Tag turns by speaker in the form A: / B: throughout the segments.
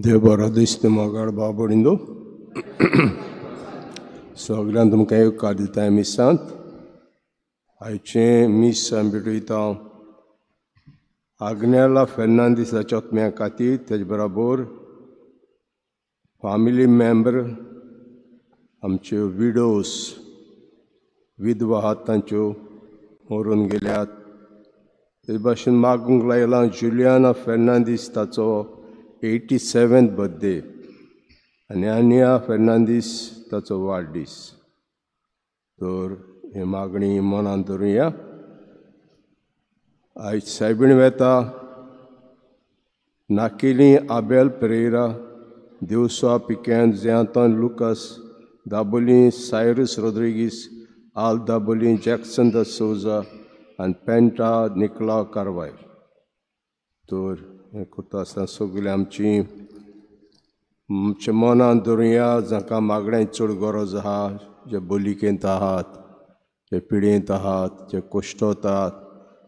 A: देव बरो दीस तुमकां बाबडिंदो सगळ्यांक तुमकां येवकार दिता मिसांत आयचें मीस आंबिडयता आग्नेला फेर्नांदीसाच्या आत्म्या खातीर तेजे बरोबर फॅमिली मेंबर आमच्यो विडोज विधवा आहात तांच्यो मरून गेल्यात. ते भाशेन मागूंक लायलां जुलियाना फेर्नांदीस ताचो 87th बर्थडे आनी आनिया फेर्नांदीस ताचो वाडदीस. तर हे मागणी मनांत धरुया. आयज सायबीण वेता नाकेली आबेल पेरेरा, दिवसा पिकेन जेआंतन लुकास दाबोली, सायरस रोड्रिगीस, आल दाबोली, जॅक्सन दा सोजा आनी पेंटा निकला कारवाय. तर हें करता आसतना सगळीं आमच्या मनांत धरुया जाका मागण्यांची चड गरज आहा, जे बलिकेंत आहात, जे पिडेंत आहात, जे कोश्टतात,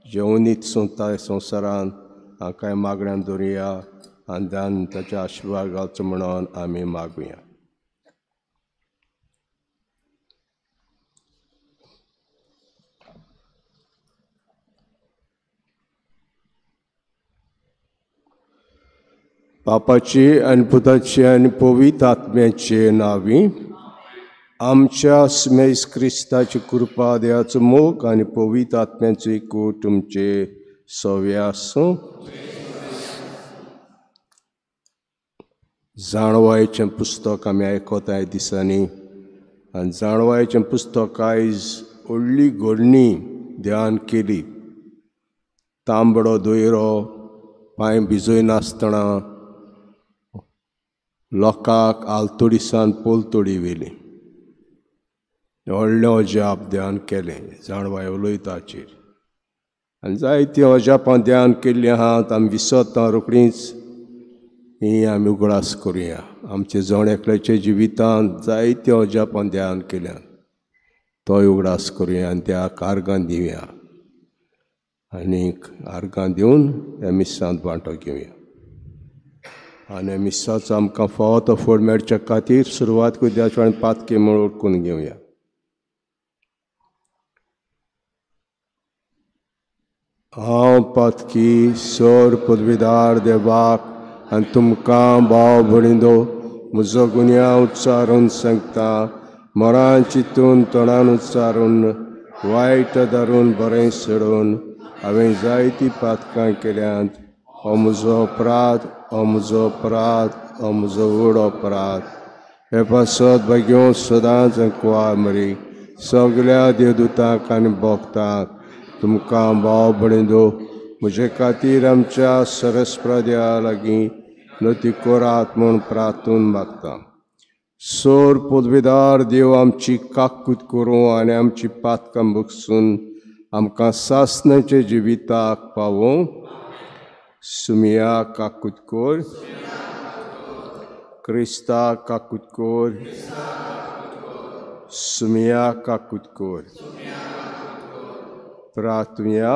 A: जे उनीत सुताय संवसारांत, हांकांय मागण्यांत धरुया आनी देवान ताचे आशिर्वाद घालचो म्हणून आमी मागुया. बापाचे आनी पुताचे आनी पवित्र आत्म्याचे नांवी आमच्या स्मेस क्रिस्ताची कृपा देवाचो मोग आनी पवित्र आत्म्याचो एकूट तुमचे सव्या आसूं. जाणवायेचें पुस्तक आमी आयकताय दिसांनी आनी जाणवायेचें पुस्तक आयज व्हडली घडणी देवान केली. तांबडो दोयरो पांय भिजय नासतना लोकांक आलतोडिसान पोलतोडी व्हेली. व्हडलें अजाप देवान केलें जाणवाय उलयताचेर आनी जायतीं अजापां देवान केल्लीं आहात. आमी विसरता रोखडींच ही आमी उगडास करुया. आमचे जण एकल्याच्या जिवितांत जायत्यो अजापां देवान केल्यात, तोय उगडास करुया आनी देवाक आर्गां दिवया आनीक आर्गां दिवन ह्या मिसांत वांटो घेवया. आनी मिसाचो आमकां फोव तो फळ मेळच्या खातीर सुरवात करून देवाचे पातके म्हूण ओळखून घेवया. हांव पातकी सर पदवीदार देवाक आनी तुमकां भाव भणिंदो म्हजो गुन्यांव उच्चारून सांगता. मरान चिंतून तोंडान उच्चारून वायट धरून बरें सोडून हांवें जायतीं पातकां केल्यांत. हो म्हजो अपराध, हो म्हजो अपराध, हो म्हजो व्हड अपराध. हे पासत बेगीन सदांच कुवार मरी सगळ्या देवदूतांक आनी भक्तांक तुमकां भाव भणिंदो म्हजे खातीर आमच्या सरस्प्रद्या लागीं नती कोरात म्हूण प्रार्थून मागता. सोर पदवीदार देव आमची काकूत करूं आनी आमची पातकां भुगसून आमकां सासणाचे जिविताक पावोवं. सुमिया काकूत कोर, क्रिस्ता काकूत कोर, सुमिया काकूत कोर. प्रार्थुया.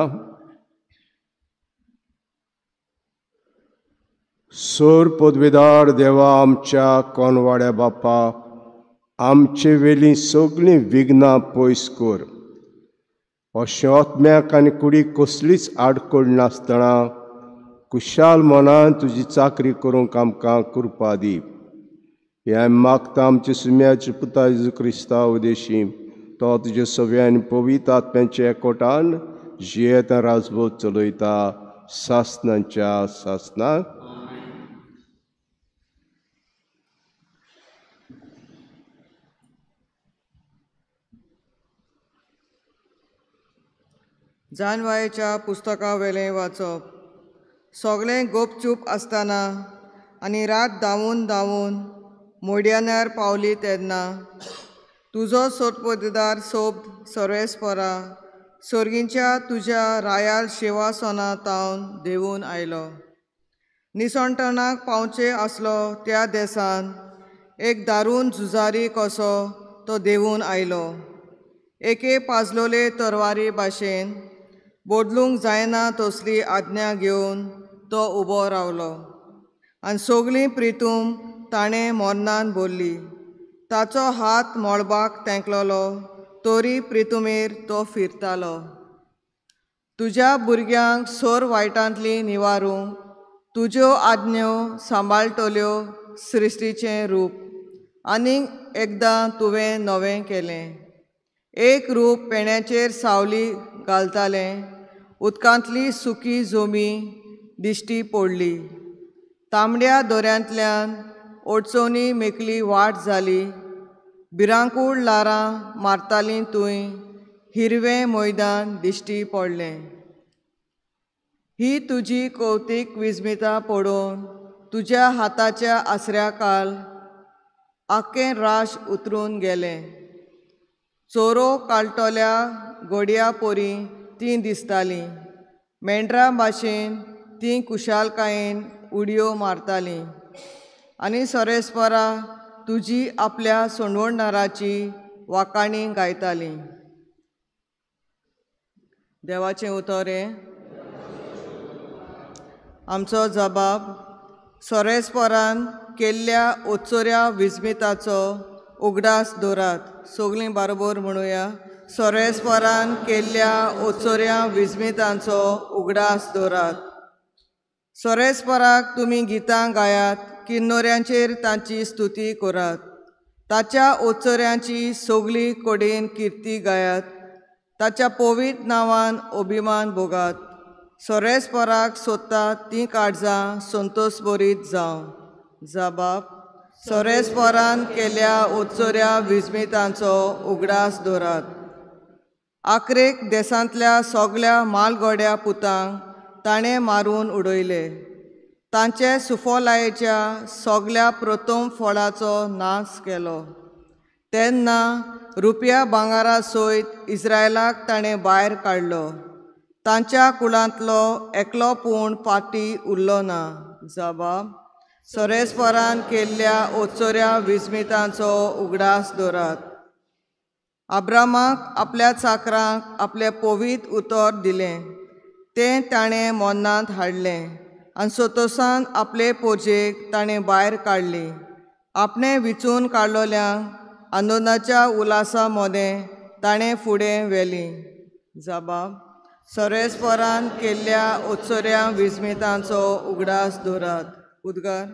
A: सोर पदवीदार देवा आमच्या कोनवाड्या बापा, आमचे वेलीं सगळीं विघ्नां पयस कर. अशें आत्म्याक आनी कुडीक कसलीच आडखळ नासतना कुशाल मनान तुजी चाकरी करूंक आमकां कृपा दी. हें आमी मागता आमच्या सुम्याच्या पुता जेजू क्रिस्ता उदेशी. तो तुजे सव्या आनी पवित्र आत्म्याच्या एकवटान जियेत राजभोग चलयता सासणांच्या सासणाक.
B: जानवायेच्या पुस्तका वेलें वाचप. सगळें गोपचूप आसतना आनी रात धांवून धांवून मोड्यानार पावली तेन्ना तुजो सोटपदीदार सोब सर्वेस्परा सर्गींच्या तुज्या रायाल शिवासनांतावन देंवून आयलो. निसणटणाक पावचे आसलो त्या देसान एक दारूण झुजारी कसो तो देंवून आयलो. एके पाजलोले तरवारी भाशेन बोदलूंक जायना तसली आज्ञा घेवन तो उबो रावलो. आनी सगळीं प्रितूम ताणें मोर्नान भरली. ताचो हात मळबाक तेंकलोलो तोरी प्रितुमेर तो फिरतालो. तुज्या भुरग्यांक सोर वायटांतली निवारूंक तुज्यो आज्ञो सांबाळटल्यो सृश्टीचें रूप. आनीक एकदां तुवें नवें केलें. एक रूप पेण्याचेर सावली घालतालें. उदकांतली सुकी जोमी दिश्टी पडली. तांबड्या दोऱ्यांतल्यान ओडचोनी मेकळी वाट जाली. भिरांकूळ ल्हारां मारतालीं थंय. हिरवें मैदान दिश्टी पडलें. ही तुजी कौतीक विस्मितां पळोवन तुज्या हाताच्या आसऱ्या खाल आख्खें राश उतरून गेलें. चोरो काळटोल्या घोड्या पोरी तीं दिसतालीं. मेंढरां भाशेन तीं कुशालकायेन उडयो मारतालीं. आनी सोरेस्परा तुजी आपल्या सोंडवणदाराची वाकाणी गायतालीं. देवाचें उतोरें. आमचो जबाब. सोरेस्परान केल्ल्या ओच्चोऱ्या विस्मिताचो उगडास दवरात. सगळीं बरोबर म्हणुया. सोरेस्परान केल्ल्या ओच्चोऱ्या विस्मितांचो उगडास दवरात. सोरेस्पराक तुमी गितां गायात. किन्नोऱ्यांचेर तांची स्तुती करात. ताच्या ओच्चोऱ्यांची सगळी कडेन किर्ती गायात. ताच्या पवित्र नांवान अभिमान भोगात. सोरेस्पराक सोदतात तीं काळजां संतोश भरीत जावं. जबाब. सोरेस्परान केल्ल्या ओच्चोऱ्या विस्मितांचो उगडास दवरात. आखरेक देसांतल्या सगळ्या मालगोड्या पुतांक ताणें मारून उडयले. तांचे सुफोलायेच्या सगळ्या प्रथम फळाचो नाश केलो. तेन्ना रुपया भांगारा सयत इस्रायलाक ताणें भायर काडलो. तांच्या कुळांतलो एकलो पूण फाटी उरलो ना. जबाब. सोरेस्परान केल्ल्या ओच्चोऱ्या विस्मितांचो उगडास दवरात. अब्रामाक आपल्या चाकरांक आपलें पवित्र उतर दिलें. तें ताणें मोन्नांत हाडलें. आनी सोतोसान आपले पोरजेक ताणें भायर काडली. आपणें विचून काडलोल्यांक आनंदाच्या उलासा मोदें ताणें फुडें व्हेलीं. जबाब. सोरेस्परान केल्ल्या ओच्चोऱ्या विस्मितांचो उगडास दवरात. उद्गार.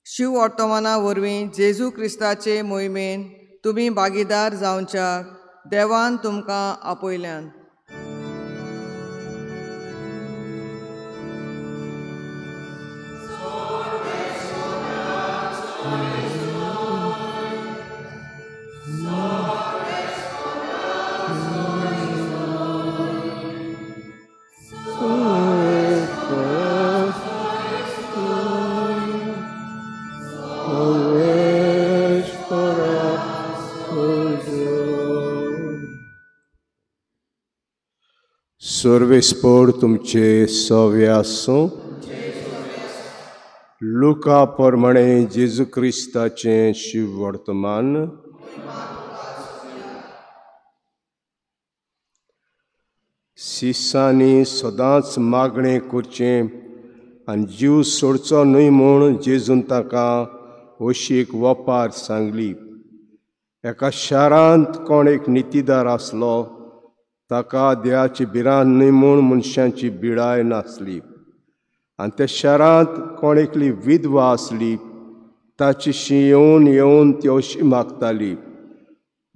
B: शिव वर्तमाना वरवीं जेजू क्रिस्ताचे मोहिमेन तुमी भागीदार जावच्याक देवान तुमकां आपयल्यान.
A: सर्वेस्पर तुमचे सव्य आसूं. लुका प्रमाणे जेजू क्रिस्ताचें शिव वर्तमान. शिसांनी सदांच मागणें करचें आनी जीव सोडचो न्हय म्हूण जेजून ताका अशीक वपार सांगली. एका शारांत कोण एक नितीदार आसलो. ताका देवाची भिरांत न्हय म्हूण मनशांची बिडाय नासली. आनी त्या शारांत कोण एकली विधवा आसली. ताचीशी येवन येवन ती अशी मागताली,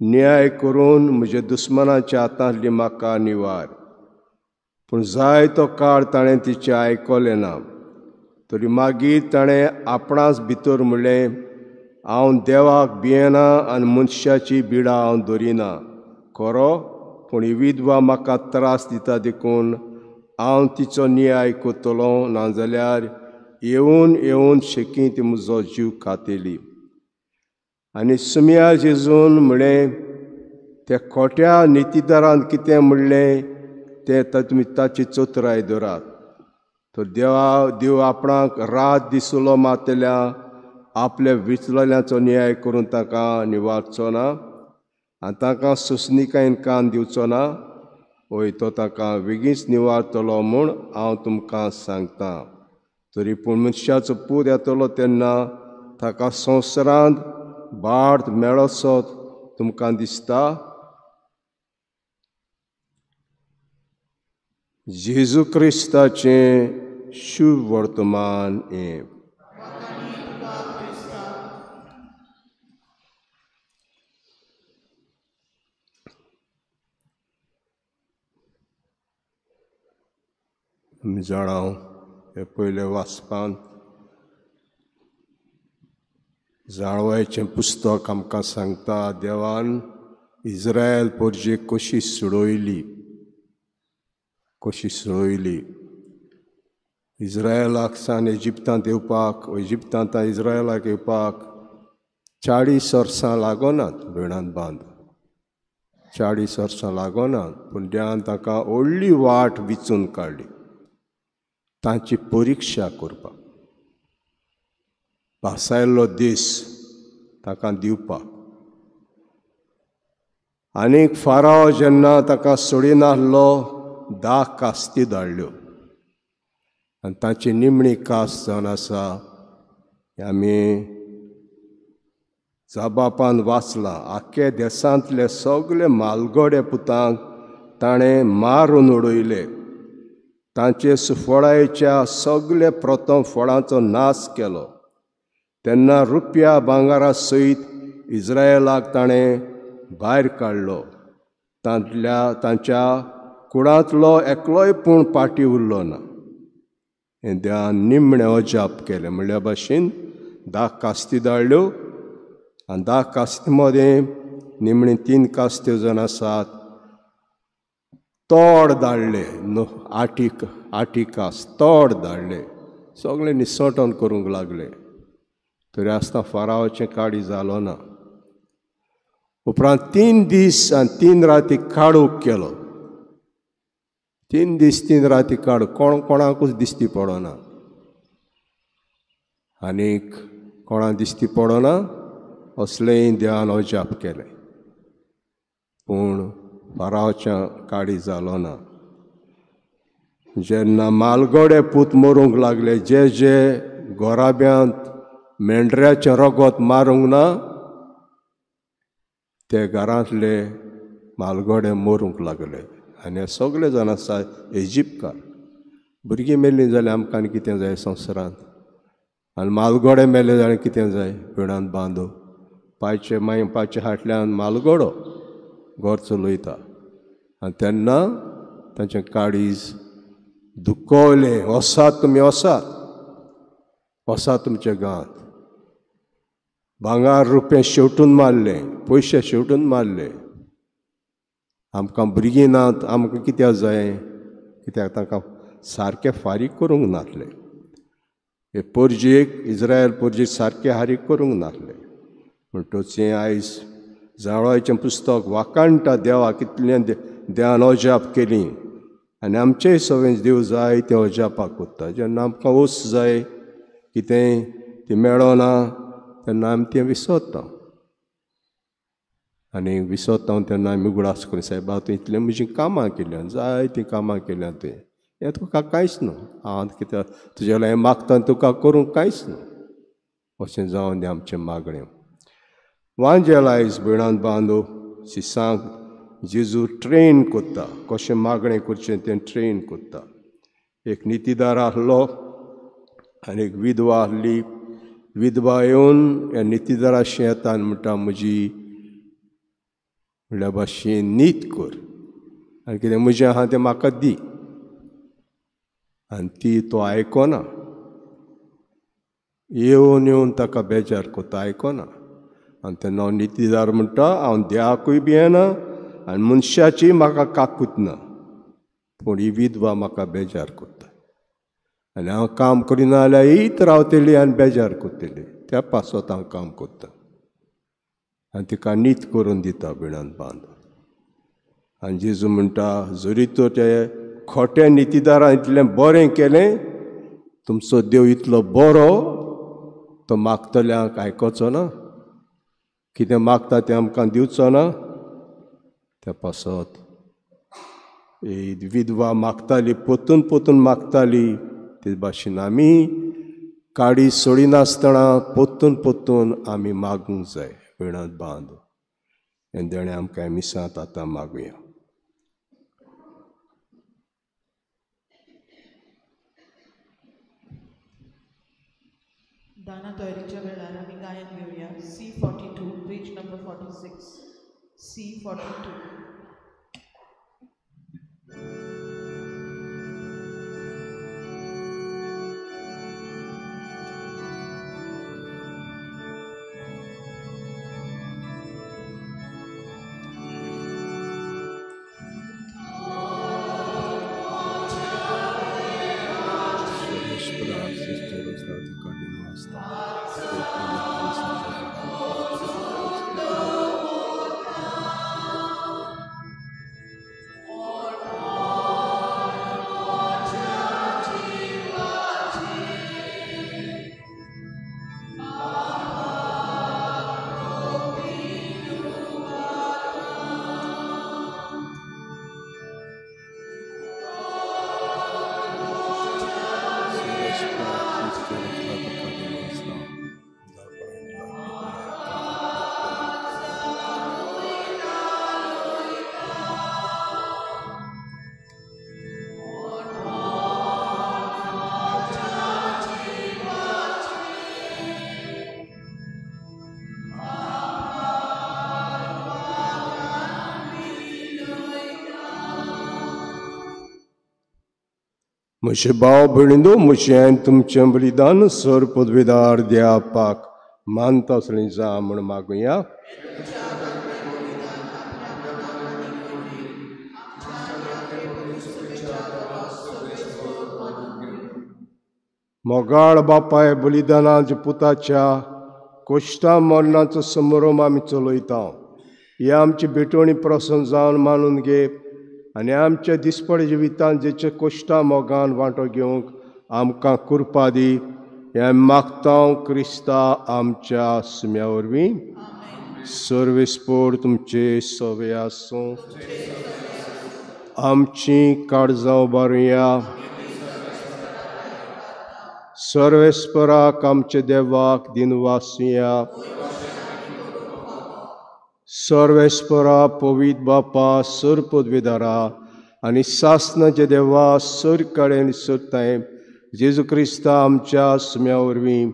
A: न्याय करून म्हज्या दुस्मनाच्या हातांतली म्हाका निवार. पूण जायतो काळ ताणें तिचें आयकलें ना. तरी मागीर ताणें आपणाच भितर म्हणलें, हांव देवाक भियेना आनी मनशाची बिडा हांव धरिना. खरो, पूण ही विधवा म्हाका त्रास दिता देखून हांव तिचो न्याय कोत्तलो, नाजाल्यार येवन येवन शेकी ती म्हजो जीव खातेली. आनी सुमया जेजून म्हळें, त्या खोट्या नितीदारान कितें म्हणलें तें तुमी ताची चोत्राय धरात. तो देव आपणाक रात दिसलो मातल्या आपल्या विचलल्यांचो न्याय करून ताका निवारचो ना आनी ताका सुसनिकायेन कान दिवचो ना. वय तो ताका बेगीच निवारतलो म्हूण हांव तुमकां सांगतां. तरी पूण मनशाचो पूत येतलो तेन्ना ताका संवसारांत बार्द मेळोसो तुमकां दिसता? जेजू क्रिस्ताचें शुभ वर्तमान हें. जाणां हे पयले वाचपान जाळवायेचें पुस्तक आमकां सांगता देवान इस्रायल पोरजी कशी सोडयली. इस्रायलाक सान इजिप्तांत येवपाक, इजिप्तांत इस्रायलाक येवपाक 40 वर्सां लागोनात भिणांत बांद. 40 वर्सां लागोनात, पूण देवान ताका व्हडली वाट विचून काडली तांची परिक्षा करपाक, भासायल्लो दीस ताका दिवपाक. आनीक फाराव जेन्ना ताका सोडिनासलो 10 कास्ती धाडल्यो आनी ताची निमणी कास्त जावन आसा आमी जाबापान वाचला. आख्खे देसांतले सगळे मालगोडे पुतांक ताणें मारून उडयले. तांचे सुफळायेच्या सगळे प्रथम फळांचो नाश केलो. तेन्ना रुपया भांगारा सयत इस्रायलाक ताणें भायर काडलो. तांच्या कुळांतलो एकलोय पूण पाटी उरलो ना. हें देवान निमणें अजाप केलें. म्हणल्या भाशेन 10 कास्ती धाडल्यो आनी 10 कास्ती मदें निमणी 3 कास्त्यो जावन आसात तोड धाडले. 8 कास्त तोड धाडले. सगळे निसोटोन करूंक लागले. तरी आसतना फारावाचें काडी जालो ना. उपरांत 3 दीस आनी 3 राती काळोख केलो. 3 दीस 3 राती काळोख कोणाकूच दिश्टी पडना. आनीक कोणाक दिश्टी पडना असलेंय देवान अजाप केलें. पूण फारावाच्या काडी जालो ना. जेन्ना मालगोडे पूत मरूंक लागले, जे गोराब्यांत मेंढऱ्याचें रगत मारूंक ना ते घरांतले मालगोडे मरूंक लागले. आनी हे सगळे जाण आसा इजिप्तकार. भुरगीं मेल्लीं जाल्यार आमकां आनी कितें जाय संवसारांत. आनी मालगोडे मेले जाल्यार कितें जाय भिणांत बांदू. पांयचे हाटल्यान मालगोडो घर चलयता. आनी तेन्ना तांचें काळीज दुखोवलें. वसात तुमी वसात तुमच्या गांवांत. भांगार रुपये शेवटून मारलें, पयशे शेवटून मारले. आमकां भुरगीं नात, आमकां कित्याक जाय? कित्याक तांकां सारकें फारीक करूंक नासलें. हे पोरजेक इस्रायल पोरजेक सारकें फारीक करूंक नासलें. म्हणटच हें आयज जाळवायेचें पुस्तक वाकाणटा देवा कितलें देवान अजाप केलीं. आनी आमचेय सगळें देव जाय तें अजापाक कोत्ता. जेन्ना आमकां वस जाय कितेंय तें मेळना तेन्ना आमी तें विसरता. आनी विसरता तेन्ना आमी उगडास करून सायबा तूं इतलें म्हजीं कामां केल्यां, जायतीं कामां केल्यां तुवें. हें तुका कांयच न्हू. हांव कित्याक तुजे हें मागता तुका करूंक कांयच न्हू. अशें जावन तें आमचें मागणें. वांजेलायज भिणांत बांदू शिसांक जेजू ट्रेन कोत्ता. कशें मागणें करचें तें ट्रेन कोत्ता. एक नितीदार आहलो आनी एक विधवा आहली. विधवा येवन ह्या नितीदाराशी येता आनी म्हणटा म्हजी म्हणल्या भाशेन नीत कर आनी कितें म्हजें आहा तें म्हाका दी. आनी ती तो आयकोना. येवन येवन ताका बेजार कोत्ता, आयकोना. आनी तेन्ना नितीदार म्हणटा हांव देवाकूय बी येना आनी मनशाची म्हाका काकूत ना. पूण ही विधवा म्हाका बेजार करता आनी हांव काम करिना जाल्यार हीच रावतली आनी बेजार करतली. त्या पासत हांव काम करता आनी तिका नीत करून दिता बिणान बांदून. आनी जेजू म्हणटा, जरी तो ते खोट्या नितीदारान इतलें बरें केलें, तुमचो देव इतलो बरो, तो मागतल्यांक आयकोचो ना, कितें मागता तें आमकां दिवचो ना. त्या पासत विधवा मागताली, पोतून पोतून मागताली, ते भाशेन आमी काडी सोडिनासतना पोतून पोतून आमी मागूंक जाय विणात बांदून. आनी तेणें आमकां मिसांत आतां मागुया.
C: दाना तयारीच्या वेळार आमी गायन घेवया. C42, page number 46. C42.
A: म्हजे भाव भयणींनो, म्हजें तुमचें बलिदान सर पदवीदार देवापाक मानता असलें जा म्हण मागुया. मोगाळ बापाय बलिदानाच्या पुताच्या कोश्टा मरणाचो समारोह आमी चलयता. ही आमची भेटवणी प्रसन्न जावन मानून घे आनी आमच्या दिसपड जिवितांत जेचे कोश्टा मोगान वांटो घेवंक आमकां कृपा दी. हें मागता क्रिस्ता आमच्या सुम्या वरवीं. सर्वेस्पोर तुमचे सवे आसूं. आमची काळजां उबारुया. सर्वेस्पराक आमच्या देवाक दिनवासुया. सर्वेस्परा पवित्र बापा सर पदवीदारा आनी सासनाचे देवा सर कडेन सरताय जेजू क्रिस्ता आमच्या सुम्या वरवीं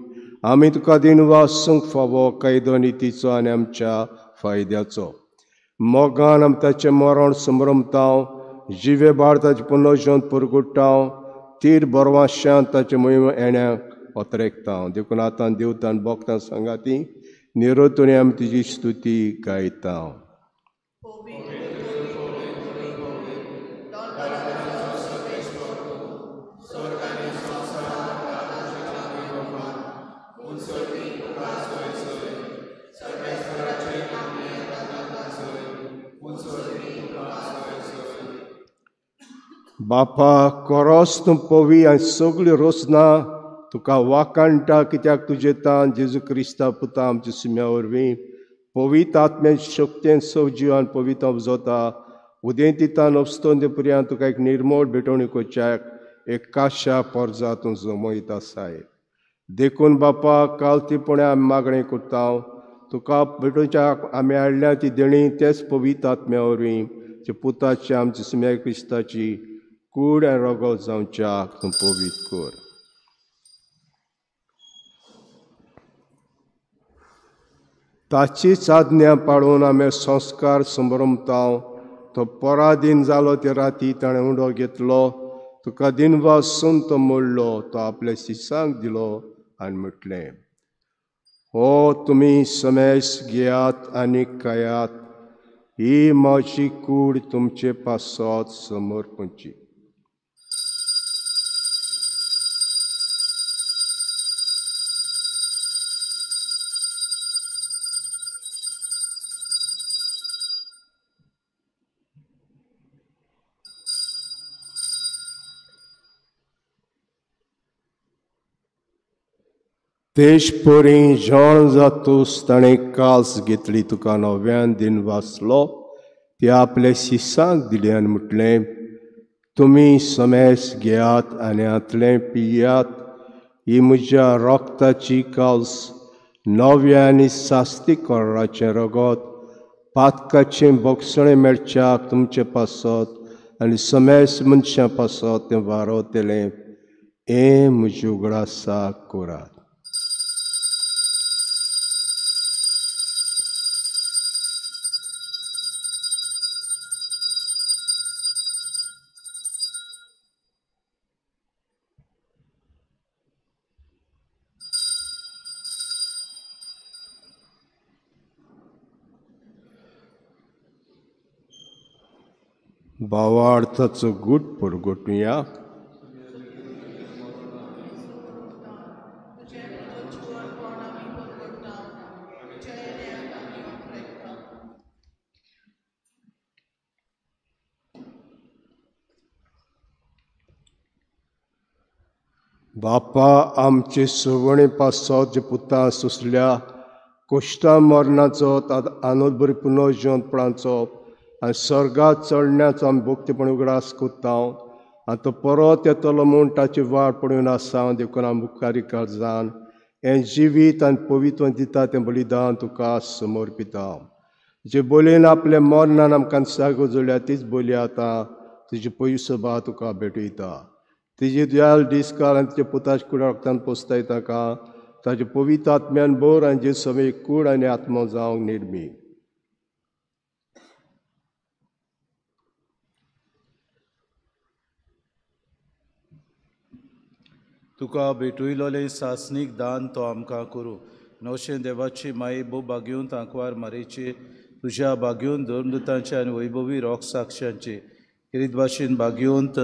A: आमी तुका दिनवासूंक फावो कायदो नितीचो आनी आमच्या फायद्याचो. मोगान आमी ताचें मरण संभ्रमतांव, जिवे भारताचें पुनर्जन परगुट्टांव, तीर बरवाश्यांत ताचे मोहीम येण्याक ओतरेकतांव. देखून आतां देवतान भोगतां सांगाती निरोतुनी आमी तुजी स्तुती गायता. बापा कोरोस तूं पवी आनी सगळीं रोसना तुका वाकाणटा, कित्याक तुजे तान जेजू क्रिस्ता पुता आमच्या सुम्या वरवीं पवित्र आत्म्याचे शक्तीन सवजीव आनी पवित्र उपजता. उदेंतितान उपस्तोन ते पर्यंत तुका एक निर्मळ भेटवणी करच्याक एक काशा पोरजा तूं जमयत आसाय. देखून बापा कालतीपणे आमी मागणें करता तुका भेटोवच्याक आमी हाडल्या ती देणी तेच पवित्र आत्म्या वरवीं जे पुताची आमच्या सुम्या क्रिस्ताची कूड आनी रगत जावच्याक तूं पवित्र कर. ताचीच आज्ञा पाळून आमी संस्कार संभ्रमता. तो पराधीन जालो ते राती ताणें उंडो घेतलो, तुका दिनवासून तो मोडलो, तो आपल्या शिसांक दिलो आनी म्हटलें, हो तुमी समेस घेयात आनी खायात, ही म्हजी कूड तुमचे पासत समर्पणची. देश पोरी जण जातूस ताणें कास घेतली तुका नव्यान दिन वाचलो ती आपल्या शिसांक दिली आनी म्हटलें तुमी समेस घेयात आनी हातलें पियात ही म्हज्या रोगताची कास नव्या आनी सास्तीक कोर्राचें रगत पातकाचें बोगसणें मेळच्याक तुमचे पासत आनी समेस मनशां पासत तें वारयतलें हें म्हज्या उगडासाक करात. भावार्थाचो गूट परगोटुया. बापा आमचे सवणे पासत जे पुतां सुसल्या कोश्टा मरणाचो आनंद बरी पुनर्जीवनपणाचो आनी स्वर्गात चडण्याचो आमी भोगतेपण उगडास कोत्ता आनी तो परत येतलो म्हूण ताची वाट पळोवन आसा देखून आमी मुखारी काळजान हें जिवीत आनी पवित्र दिता तें बलिदान तुका समर्पिता. जे बोलयेन आपल्या मरणान आमकां सागो जोडल्या तीच बोली आतां तुजी पयसभा तुका भेटयता. तिजे दयाल दिसकाल आनी तिच्या पुताच्या कुडा रक्तान पोसताय ताका ताचे पवित्र आत्म्यान बोर आनी जे सगळे कूड आनी आत्मो जावंक निर्मी.
D: तुका भेटुयलोलें सासनीक दान तो आमकां करूं. नवशें देवाची माई भोव बागेवंत आंकवार मारेचे तुज्या बागेवंत धर्मदुतांचे आनी वैभवी रोग साक्षांचे किरीत भाशेन बागेवंत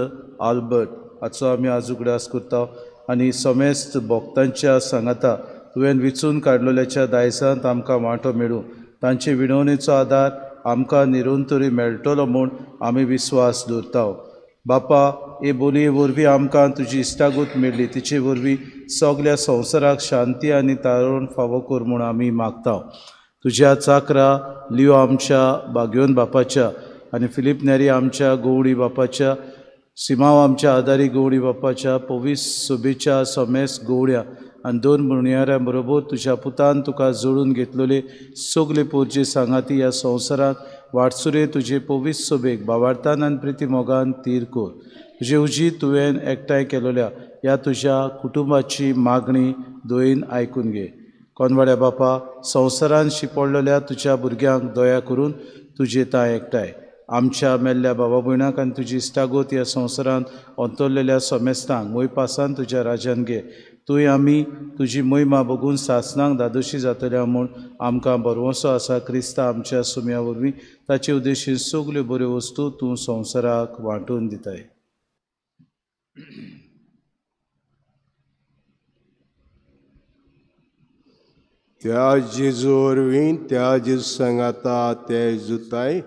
D: आल्बर्ट हाचो आमी आज उगडास करता आनी समेस्त भोगतांच्या सांगाता तुवें विचून काडलोल्याच्या दायजांत आमकां वांटो मेळूं तांचे विणवणेचो आदार आमकां निरंतरी मेळटलो म्हूण आमी विस्वास दवरता. बापा हे बोलये वरवीं आमकां तुजी इश्टागत मेळ्ळी तिचे वरवीं सगल्या संवसाराक शांती आनी तारण फावो कर म्हूण आमी मागता. तुज्या चाकरा लियो आमच्या बागेवंत बापाच्या आनी फिलीप नेरी आमच्या गवळी बापाच्या सिमांव आमच्या आदारी गवळी बापाच्या पवीस सोबेच्या समेस गवळ्या आनी दोन म्हणयाऱ्यां बरोबर तुज्या पुतान तुका जोडून घेतलेले सगले पोरचे सांगाती ह्या संवसारांत वाटसुरे तुजे पवीस सोबेक भावार्थान आनी प्रिती मोगान तीर कर. तुजे उजीत तुवें एकठांय केलेल्या ह्या तुज्या कुटुंबाची मागणी दोयेन आयकून घे. कोनवाड्या बापा संवसारान शिपडलेल्या तुज्या भुरग्यांक दया करून तुजे तां एकठांय आमच्या मेल्ल्या भावा भयणाक आनी तुजी इश्टागोत ह्या संवसारांत अंतरलेल्या समेस्तांक मोयपासान तुज्या राज्यान घे. तुवें आमी तुजी महिमा बघून सासणांक दादोशी जातल्या म्हूण आमकां बरवंसो आसा. क्रिस्ता आमच्या सुम्या वरवीं ताचे उद्देशीन सगल्यो बऱ्यो वस्तू तूं संवसाराक वांटून दिताय.
A: त्या जेजू वरवीं त्या जेजू सांगाता ते जुताय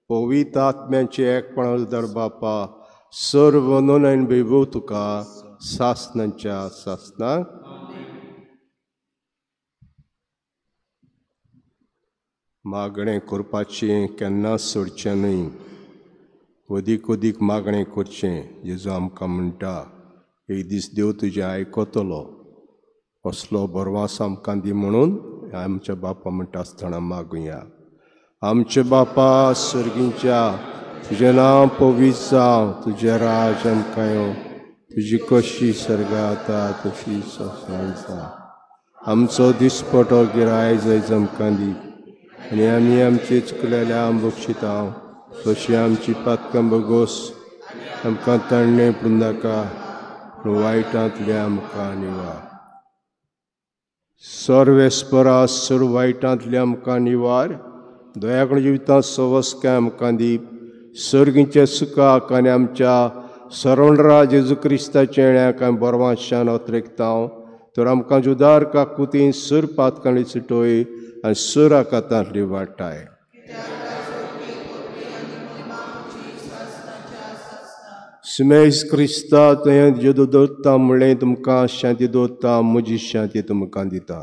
A: पवित्र आत्म्याचे एकपण दर बापा सर्व नोंद वैभव तुका सासनांच्या सासनाक मागणें करपाचें केन्ना सोडचें न्हय. अदीक अदीक मागणें करचें जेजू आमकां म्हणटा. एक दीस देव तुजें आयकतलो असलो बरवास आमकां दी म्हणून आमच्या बापा म्हणटा आसतना मागुया. आमचे बापा सर्गींच्या तुजें नांव पवित्र जावं तुजें राज आमकां येवं तुजी कशी सर्गाता तशी संवसारांत जावं. आमचो दिसपटो गिरायज आयज आमकां दी आनी आमी आमचे चुकलेल्या बक्षिता तशी आमची पातकां बगोस आमकां ताणणे पडूं नाका वायटांतले आमकां निवार. सर्वेस्परा सर्व वायटांतले आमकां निवार. दयाकून जिवितांत सवस्काय आमकां दी. सर्गींच्या सुखाक आनी आमच्या सरोंडरा जेजू क्रिस्ताच्या येण्याक आमी बरवाशान अत्रेकता. तर आमकां जुदार काकुतीन सर पातकांनी सुटोय आनी सर आकातांतली वाटाय. सुमेश क्रिस्ता तुवें जेदो दोत्ता म्हणलें तुमकां शांती दोत्ता म्हजी शांती तुमकां दिता.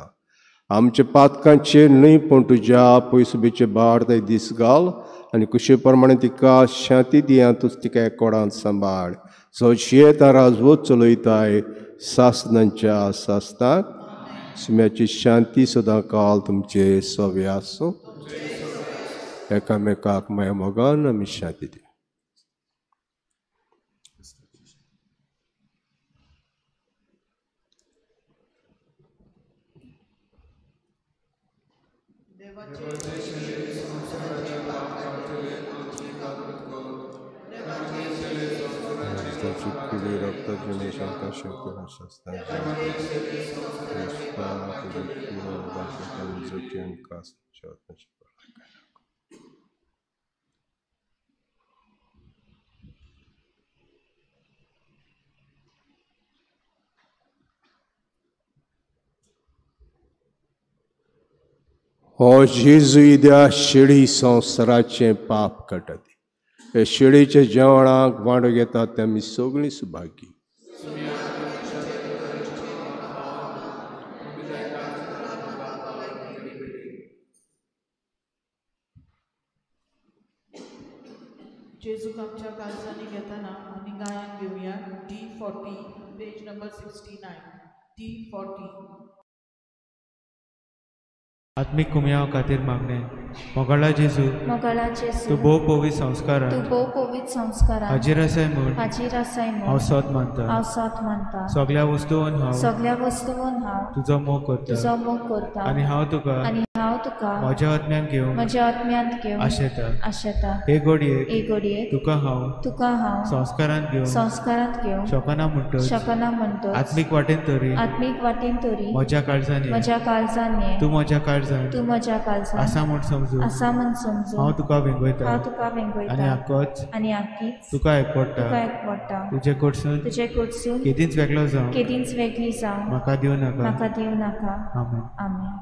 A: आमच्या पातकांचेर न्हय पूण तुज्या पयसुबेचे भार ते दीस घाल आनी कुशे प्रमाणे तिका शांती दिया तूं तिका एकोडांत सांबाळ. सोशेत राजवत चलयताय सासनांच्या सासनाक सुम्याची शांती सदां काल तुमचे सोबे आसूं. एकामेकाक माया मोगान आमी शांती दिया. रक्ताची शंका शक्ती हो जेजू इद्या शिडी संवसाराचें पाप काडटात. हे शिडीच्या जेवणाक वांटो घेतात ते आमी सगळीं सुभागी.
C: जेजूक आमच्या काळजांनी घेताना आमी गायन घेवया D40 पेज नंबर 69 D40.
E: आत्मिक कुमयाव खातीर मागणे. मोगाळा जेजू तूं भोव पवित्र संस्कारान हाजीर आसाय म्हूण हांव सत मानता. सगळ्या वस्तूंवन हांव तुजो मोग करता आनी हांव तुका म्हज्या आत्म्यान घेवन आशेता. हे घडयेक तुका हांव संस्कारांत घेवन शकना म्हणटच आत्मीक वाटेन तरी म्हज्या काळजांनी तूं म्हज्या काळजांत आसा म्हूण समजून हांव तुका वेंगयता आनी आख्खीच तुका एकवडटा. तुजे कडसून केदींच वेगळी जावं म्हाका दिवं नाका. आमेन.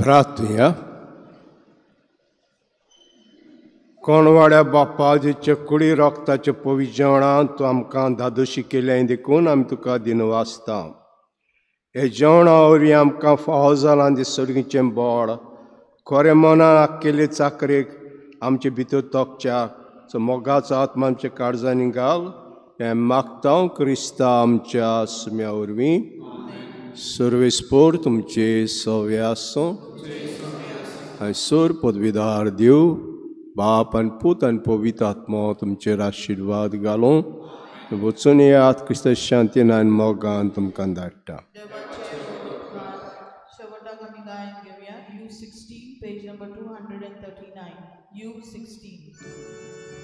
A: प्रार्थया कोणवाड्या बापाचे कुडी रक्ताचे पवित्र जेवणां तूं आमकां धादोशी केलें देखून आमी तुका दिनवासता. हे जेवणा वरवीं आमकां फावो जालां दिसतकीचें बोड खरें मनान आख्खेले चाकरेक आमचे भितर तोपच्याक मोगाचो आत्मा आमच्या काळजांनी घाल. हें मागता क्रिस्ता आमच्या सुम्या वरवीं. सर्वेस्पोर तुमचे सव्य आसूं. हांयसर पदवीदार देव बाप आनी पूत आनी पवित्र आत्मा तुमचेर आशिर्वाद घालूं. वचून येयात क्रिस्ता शांतीन आनी मोगान तुमकां धाडटा.
C: शेवटाक आमी गायन घेवया U16 पेज नंबर 239 U16.